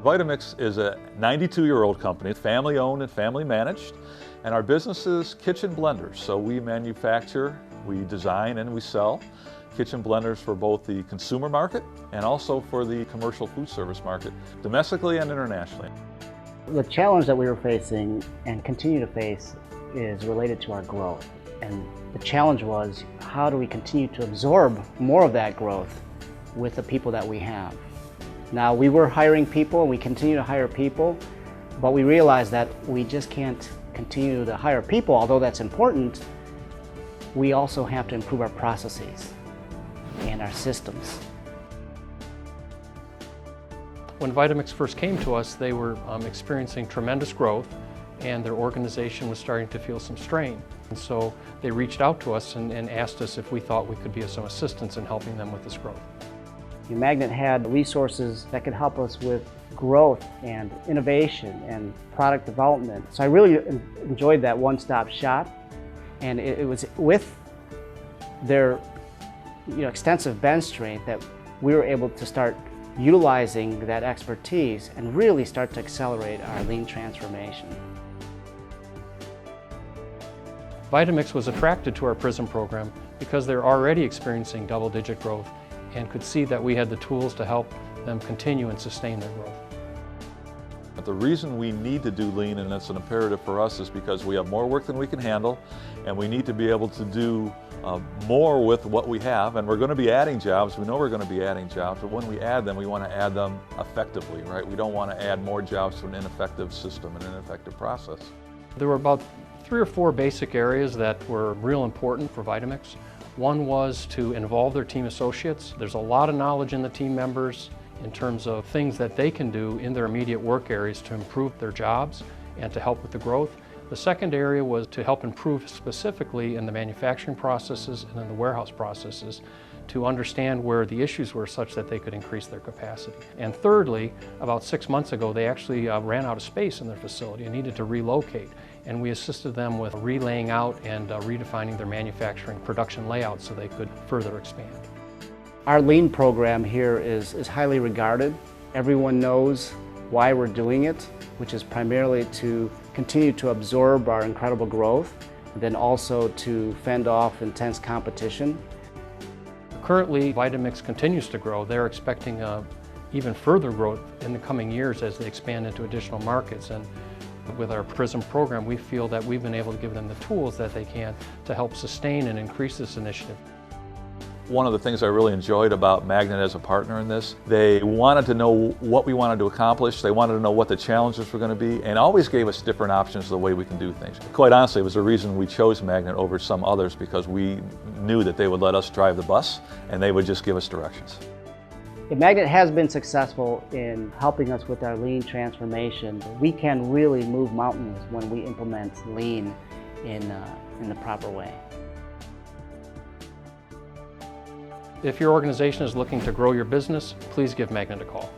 Vitamix is a 92-year-old company, family owned and family managed, and our business is kitchen blenders. So we manufacture, we design, and we sell kitchen blenders for both the consumer market and also for the commercial food service market, domestically and internationally. The challenge that we were facing and continue to face is related to our growth. And the challenge was, how do we continue to absorb more of that growth with the people that we have? Now, we were hiring people and we continue to hire people, but we realized that we just can't continue to hire people, although that's important. We also have to improve our processes and our systems. When Vitamix first came to us, they were experiencing tremendous growth and their organization was starting to feel some strain. And so they reached out to us and asked us if we thought we could be of some assistance in helping them with this growth. Magnet had resources that could help us with growth and innovation and product development. So I really enjoyed that one-stop shop, and it was with their extensive bench strength that we were able to start utilizing that expertise and really start to accelerate our lean transformation. Vitamix was attracted to our PRISM program because they're already experiencing double-digit growth and could see that we had the tools to help them continue and sustain their growth. The reason we need to do lean, and it's an imperative for us, is because we have more work than we can handle, and we need to be able to do more with what we have. And we're going to be adding jobs. We know we're going to be adding jobs, but when we add them, we want to add them effectively, right? We don't want to add more jobs to an ineffective system and an ineffective process. There were about 3 or 4 basic areas that were real important for Vitamix. One was to involve their team associates. There's a lot of knowledge in the team members in terms of things that they can do in their immediate work areas to improve their jobs and to help with the growth. The second area was to help improve specifically in the manufacturing processes and in the warehouse processes to understand where the issues were such that they could increase their capacity. And thirdly, about 6 months ago, they actually ran out of space in their facility and needed to relocate. And we assisted them with relaying out and redefining their manufacturing production layout so they could further expand. Our lean program here is highly regarded. Everyone knows why we're doing it, which is primarily to continue to absorb our incredible growth, and then also to fend off intense competition. Currently, Vitamix continues to grow. They're expecting even further growth in the coming years as they expand into additional markets. And with our PRISM program, we feel that we've been able to give them the tools that they can to help sustain and increase this initiative. One of the things I really enjoyed about Magnet as a partner in this, they wanted to know what we wanted to accomplish, they wanted to know what the challenges were going to be, and always gave us different options of the way we can do things. Quite honestly, it was the reason we chose Magnet over some others, because we knew that they would let us drive the bus and they would just give us directions. Magnet has been successful in helping us with our lean transformation. We can really move mountains when we implement lean in the proper way. If your organization is looking to grow your business, please give Magnet a call.